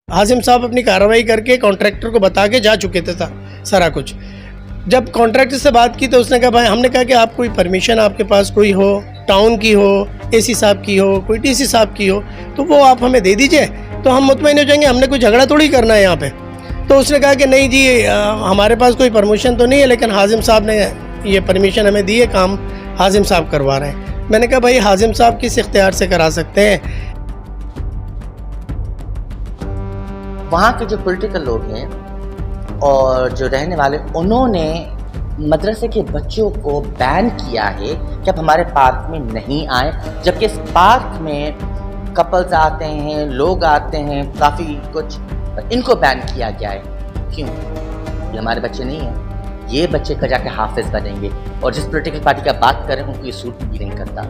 हाजिम साहब अपनी कार्रवाई करके कॉन्ट्रैक्टर को बता के जा चुके थे सारा कुछ। जब कॉन्ट्रैक्टर से बात की तो उसने कहा भाई, हमने कहा कि आप कोई परमिशन आपके पास कोई हो, टाउन की हो, एसी साहब की हो, कोई टीसी साहब की हो, तो वो आप हमें दे दीजिए तो हम मुतमईन हो जाएंगे, हमने कोई झगड़ा थोड़ी करना है यहाँ पे। तो उसने कहा कि नहीं जी, हमारे पास कोई परमिशन तो नहीं है, लेकिन हाजिम साहब ने ये परमिशन हमें दी है, काम हाजिम साहब करवा रहे हैं। मैंने कहा भाई, हाजिम साहब किस इख्तियार से करा सकते हैं? वहाँ के जो पॉलिटिकल लोग हैं और जो रहने वाले, उन्होंने मदरसे के बच्चों को बैन किया है कि आप हमारे पार्क में नहीं आए, जबकि इस पार्क में कपल्स आते हैं, लोग आते हैं, काफ़ी कुछ, इनको बैन किया गया है। क्यों? ये हमारे बच्चे नहीं हैं, ये बच्चे का जाके हाफिज बनेंगे, और जिस पॉलिटिकल पार्टी का बात करें उनको ये सूट भी नहीं करता।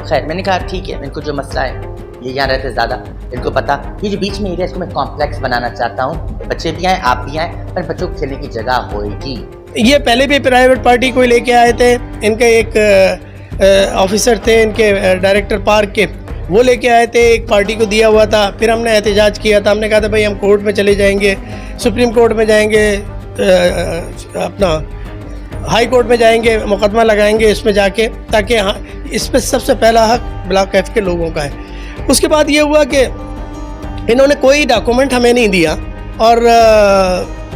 खैर, मैंने कहा ठीक है, इनको जो मसला है, ये यहाँ रहते ज़्यादा, इनको पता, ये जो बीच में एरिया, इसको मैं कॉम्प्लेक्स बनाना चाहता हूँ, बच्चे भी आए, आप भी आए, पर बच्चों को खेलने की जगह होएगी। ये पहले भी प्राइवेट पार्टी को लेके आए थे, इनके एक ऑफिसर थे, इनके डायरेक्टर पार्क के, वो लेके आए थे, एक पार्टी को दिया हुआ था। फिर हमने एहतजाज किया था, हमने कहा था भाई हम कोर्ट में चले जाएंगे, सुप्रीम कोर्ट में जाएंगे, अपना हाई कोर्ट में जाएंगे, मुकदमा लगाएंगे इसमें जाके, ताकि हाँ, इस पर सबसे पहला हक ब्लॉक एफ के लोगों का है। उसके बाद ये हुआ कि इन्होंने कोई डॉक्यूमेंट हमें नहीं दिया, और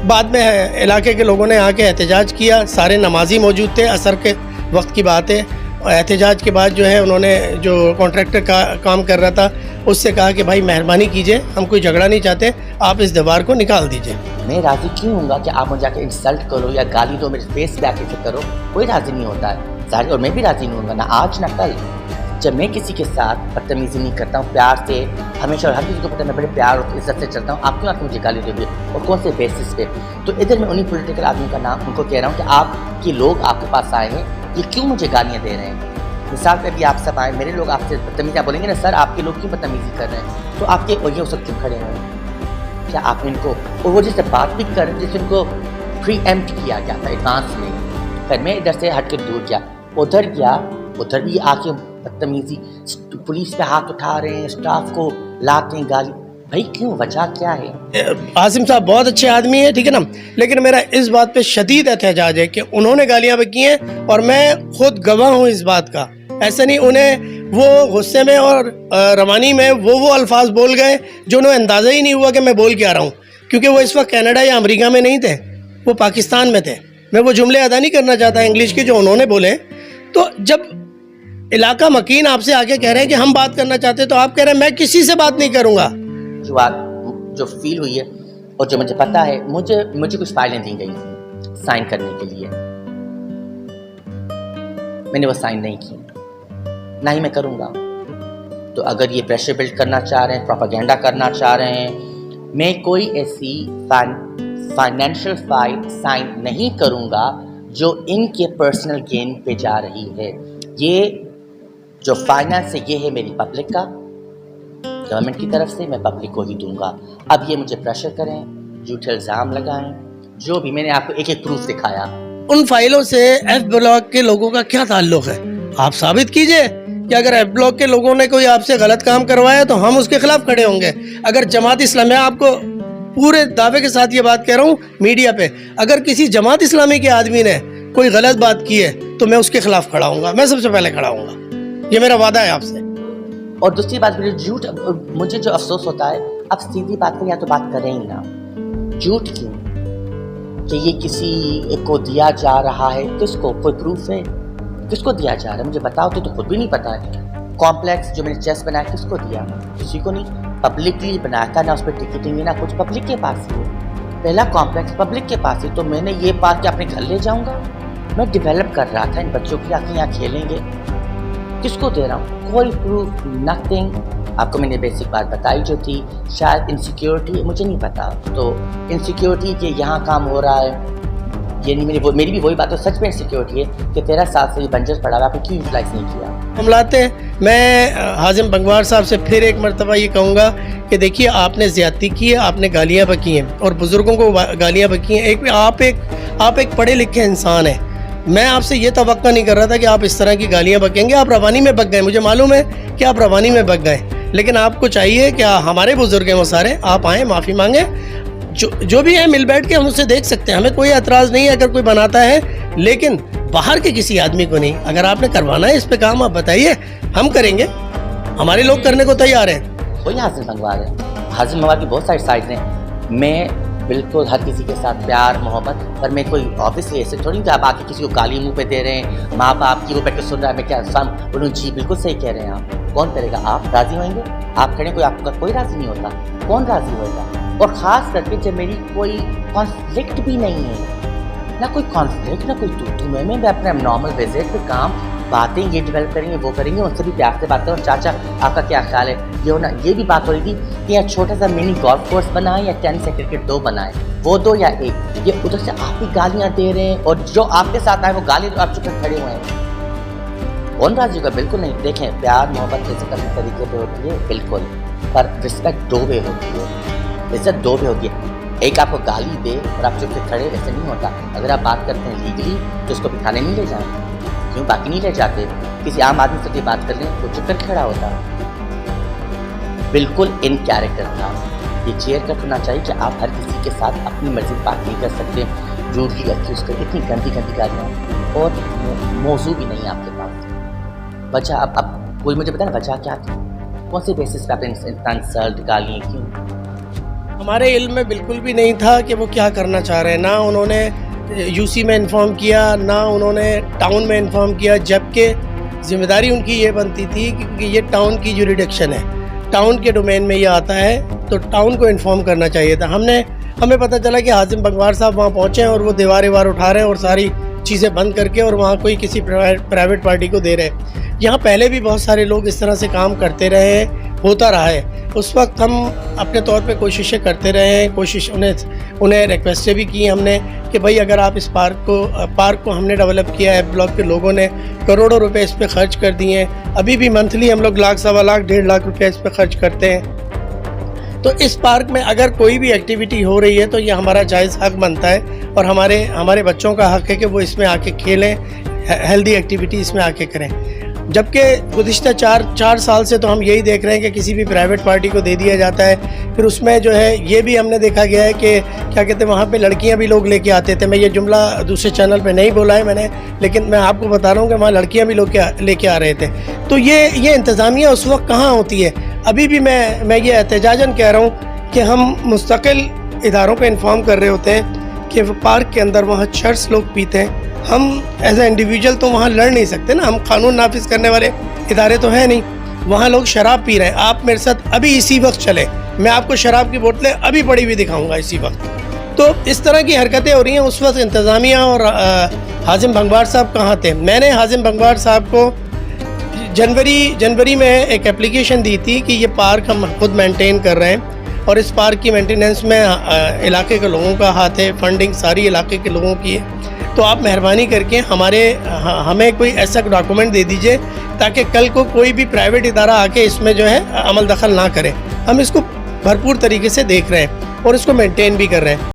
बाद में इलाके के लोगों ने आके एहतजाज किया, सारे नमाजी मौजूद थे, असर के वक्त की बात है। और एहतजाज के बाद जो है, उन्होंने जो कॉन्ट्रैक्टर का काम कर रहा था उससे कहा कि भाई मेहरबानी कीजिए, हम कोई झगड़ा नहीं चाहते, आप इस दीवार को निकाल दीजिए। मैं राज़ी क्यों हूँगा कि आप मुझे जाकर इंसल्ट करो या गाली दो, मेरे फेस पे आके करो, कोई राज़ी नहीं होता है जाहिर, और मैं भी राज़ी नहीं हूँगा, ना आज ना कल। जब मैं किसी के साथ बदतमीज़ी नहीं करता हूँ, प्यार से हमेशा, और हर किसी को पता है मैं बड़े प्यार और इज्जत से चलता हूँ, आप क्यों आके मुझे गाली दोगे और कौन से बेसिस पे? तो इधर मैं उन्हीं पॉलिटिकल आदमी का नाम उनको कह रहा हूँ कि आपके लोग आपके पास आए हैं, ये क्यों मुझे गालियाँ दे रहे हैं? मिसाल पर भी आप सब आए, मेरे लोग आपसे बदतमीज़ी, आप बोलेंगे ना सर आपके लोग क्यों बदतमीज़ी कर रहे हैं, तो आपके वही उस वक्त क्यों खड़े हुए हैं? क्या आप इनको, और वो जिससे बात भी कर रहे, जिससे उनको प्री एम्प्ट किया गया था एडवांस में। फिर मैं इधर से हट कर दूर गया, उधर गया, उधर भी आके बदतमीजी, पुलिस पे हाथ उठा रहे हैं, स्टाफ को लाते हैं गाली, भाई क्यों, वजह क्या है? हाजिम साहब बहुत अच्छे आदमी है, ठीक है ना, लेकिन मेरा इस बात पे शदीद एहतजाज है कि उन्होंने गालियां भी की हैं, और मैं खुद गवाह हूँ इस बात का। ऐसा नहीं, उन्हें वो गुस्से में और रवानी में वो अल्फाज बोल गए जो उन्हें अंदाज़ा ही नहीं हुआ कि मैं बोल क्या रहा हूँ, क्योंकि वो इस वक्त कनाडा या अमेरिका में नहीं थे, वो पाकिस्तान में थे। मैं वो जुमले अदा नहीं करना चाहता इंग्लिश के जो उन्होंने बोले। तो जब इलाका मकीन आपसे आके कह रहे हैं कि हम बात करना चाहते हैं, तो आप कह रहे हैं मैं किसी से बात नहीं करूँगा। जो फील हुई है और जो मुझे पता है, मुझे कुछ फाइलें दी गई थी साइन करने के लिए, मैंने वो साइन नहीं की, ना ही मैं करूँगा। तो अगर ये प्रेशर बिल्ड करना चाह रहे हैं, प्रोपेगेंडा करना चाह रहे हैं, मैं कोई ऐसी फाइनेंशियल फाइल साइन नहीं करूँगा जो इनके पर्सनल गेन पे जा रही है। ये जो फाइनेंस है, ये है मेरी पब्लिक का, गवर्नमेंट की तरफ से, मैं पब्लिक को ही दूंगा। अब ये मुझे प्रेशर करें, झूठे इल्ज़ाम लगाएं, जो भी, मैंने आपको एक एक प्रूफ दिखाया। उन फाइलों से एफ ब्लॉक के लोगों का क्या ताल्लुक है? आप साबित कीजिए कि अगर एफ ब्लॉक के लोगों ने कोई आपसे गलत काम करवाया तो हम उसके खिलाफ खड़े होंगे। अगर जमात इस्लामी, आपको पूरे दावे के साथ ये बात कह रहा हूँ मीडिया पे, अगर किसी जमात इस्लामी के आदमी ने कोई गलत बात की है तो मैं उसके खिलाफ खड़ा हूँगा, मैं सबसे पहले खड़ा हूँगा, ये मेरा वादा है आपसे। और दूसरी बात, झूठ, मुझे जो अफसोस होता है, अब सीधी बात करें या तो बात करें ही ना, झूठ क्यों कि ये किसी को दिया जा रहा है, किसको, कोई प्रूफ है किसको दिया जा रहा है? मुझे बताओ तो खुद भी नहीं पता है। कॉम्प्लेक्स जो मैंने चेस बनाया, किसको दिया? किसी को नहीं, पब्लिकली बनाया था, ना उस पर टिकटिंग ना कुछ, पब्लिक के पास ही है, पहला कॉम्प्लेक्स पब्लिक के पास ही। तो मैंने ये बात कि अपने घर ले जाऊँगा, मैं डेवलप कर रहा था इन बच्चों की, आके यहाँ खेलेंगे, किसको दे रहा हूँ? कोई प्रूफ, नथिंग। आपको मैंने बेसिक बात बताई जो थी, शायद इनसिक्योरिटी, मुझे नहीं पता, तो इनसिक्योरिटी के यहाँ काम हो रहा है, ये नहीं, मेरी भी वही बात है, सच में इनसिक्योरिटी है कि 13 साल से ये बंजर पड़ा हुआ, आपने क्यों यूटिलाइज नहीं किया? हम लाते हैं। मैं हाजिम बंगवार साहब से फिर एक मरतबा ये कहूँगा कि देखिए, आपने ज़्यादती की है, आपने गालियाँ बकी हैं और बुज़ुर्गों को गालियाँ बकी हैं। आप एक पढ़े लिखे इंसान हैं, मैं आपसे ये तवक्का नहीं कर रहा था कि आप इस तरह की गालियाँ बकेंगे। आप रवानी में बक गए, मुझे मालूम है कि आप रवानी में बक गए, लेकिन आपको चाहिए कि हमारे बुजुर्ग हैं वो सारे, आप आएँ, माफ़ी मांगे, जो भी है मिल बैठ के हम उसे देख सकते हैं, हमें कोई एतराज़ नहीं है अगर कोई बनाता है, लेकिन बाहर के किसी आदमी को नहीं। अगर आपने करवाना है इस पे काम, आप बताइए, हम करेंगे, हमारे लोग करने को तैयार हैं। कोई हाजिर भंगवार है, हाजिर भंगवार की बहुत सारी साइड्स हैं। मैं बिल्कुल हर किसी के साथ प्यार मोहब्बत, पर मैं कोई ऑब्वियसली ऐसे थोड़ी कि आप आके किसी को गाली मुंह पे दे रहे हैं, माँ बाप की वो बैठ के सुन रहा है, मैं क्या बोलूँ, जी बिल्कुल सही कह रहे हैं आप। कौन करेगा? आप राज़ी होंगे? आप खड़े, कोई आपका कोई राज़ी नहीं होता, कौन राज़ी होगा? और ख़ास करके जब मेरी कोई कॉन्फ्लिक्ट भी नहीं है, ना कोई कॉन्फ्लिक्ट, ना कोई तू मैं अपने नॉर्मल विजिट पे काम, बातें ये डेवलप करेंगे, वो करेंगे, उनसे भी प्यार से बात करें। और चाचा आपका क्या ख्याल है? ये होना, ये भी बात हो रही थी कि यहाँ छोटा सा मिनी गोल्फ कोर्स बनाए या टेनिस या क्रिकेट 2 बनाए, वो 2 या 1। ये उधर से आप ही गालियाँ दे रहे हैं और जो आपके साथ आए वो गाली आप चुप खड़े हुए हैं। कौन राजी होगा? बिल्कुल नहीं। देखें, प्यार मोहब्बत जैसे करने तरीके पे होती है बिल्कुल, पर रिस्पेक्ट 2 वे होती है, इज्जत 2 वे होती है। एक आपको गाली दे और आप चुप से खड़े, ऐसे नहीं होता। अगर आप बात करते हैं लीगली तो उसको भी खाने नहीं ले जाएं, क्यों? बाकी नहीं ले जाते। किसी आम आदमी से बात कर लें तो चुप कर खड़ा होता। बिल्कुल इन कैरेक्टर था। ये क्लियर कट होना चाहिए कि आप हर किसी के साथ अपनी मर्जी बात नहीं कर सकते। रूडली एक्यूज कर, इतनी गंदी गालियाँ, और मौजू भी नहीं है आपके पास। वजह अब कोई मुझे बताए ना, वजह क्या थी? कौन से बेसिस पे आपने इंसल्ट गाली क्यों? हमारे इल्म में बिल्कुल भी नहीं था कि वो क्या करना चाह रहे हैं। ना उन्होंने यूसी में इन्फॉर्म किया, ना उन्होंने टाउन में इन्फॉर्म किया, जबकि ज़िम्मेदारी उनकी ये बनती थी क्योंकि ये टाउन की जुरिडिक्शन है, टाउन के डोमेन में ये आता है, तो टाउन को इन्फॉर्म करना चाहिए था। हमें पता चला कि हाजिम बंगवार साहब वहाँ पहुँचे हैं और वो दीवार उठा रहे हैं और सारी चीज़ें बंद करके, और वहाँ कोई किसी प्राइवेट पार्टी को दे रहे हैं। यहाँ पहले भी बहुत सारे लोग इस तरह से काम करते रहे हैं, होता रहा है। उस वक्त हम अपने तौर पे कोशिशें करते रहे हैं, उन्हें रिक्वेस्टें भी की हमने कि भाई अगर आप इस पार्क को हमने डेवलप किया है, ब्लॉक के लोगों ने करोड़ों रुपए इस पे खर्च कर दिए हैं। अभी भी मंथली हम लोग लाख, सवा लाख, 1.5 लाख रुपये इस पे खर्च करते हैं। तो इस पार्क में अगर कोई भी एक्टिविटी हो रही है तो ये हमारा जायज़ हक बनता है, और हमारे बच्चों का हक है कि वो इसमें आके खेलें, हेल्दी एक्टिविटी इसमें आके करें। जबकि गुज़िश्ता 4 साल से तो हम यही देख रहे हैं कि किसी भी प्राइवेट पार्टी को दे दिया जाता है। फिर उसमें जो है ये भी हमने देखा गया है कि क्या कहते हैं, वहाँ पे लड़कियाँ भी लोग लेके आते थे। मैं ये जुमला दूसरे चैनल पे नहीं बोला है मैंने, लेकिन मैं आपको बता रहा हूँ कि वहाँ लड़कियाँ भी लोग लेके आ रहे थे। तो ये इंतज़ामिया उस वक्त कहाँ होती है? अभी भी मैं ये एहतजाजन कह रहा हूँ कि हम मुस्तकिल इदारों को इन्फॉर्म कर रहे होते हैं कि पार्क के अंदर वहाँ चर्च लोग पीते हैं। हम एज ए इंडिविजुअल तो वहाँ लड़ नहीं सकते ना, हम कानून नाफिज करने वाले इदारे तो हैं नहीं। वहाँ लोग शराब पी रहे हैं, आप मेरे साथ अभी इसी वक्त चले, मैं आपको शराब की बोतलें अभी पड़ी हुई दिखाऊंगा इसी वक्त। तो इस तरह की हरकतें हो रही हैं। उस वक्त इंतज़ामिया और हाजिम बंगवार साहब कहाँ थे? मैंने हाजिम बंगवार साहब को जनवरी में एक एप्लीकेशन दी थी कि ये पार्क हम खुद मेंटेन कर रहे हैं और इस पार्क की मेंटेनेंस में इलाके के लोगों का हाथ है, फंडिंग सारी इलाके के लोगों की है। तो आप मेहरबानी करके हमें कोई ऐसा डॉक्यूमेंट दे दीजिए ताकि कल को कोई भी प्राइवेट इदारा आके इसमें जो है अमल दखल ना करे। हम इसको भरपूर तरीके से देख रहे हैं और इसको मेंटेन भी कर रहे हैं।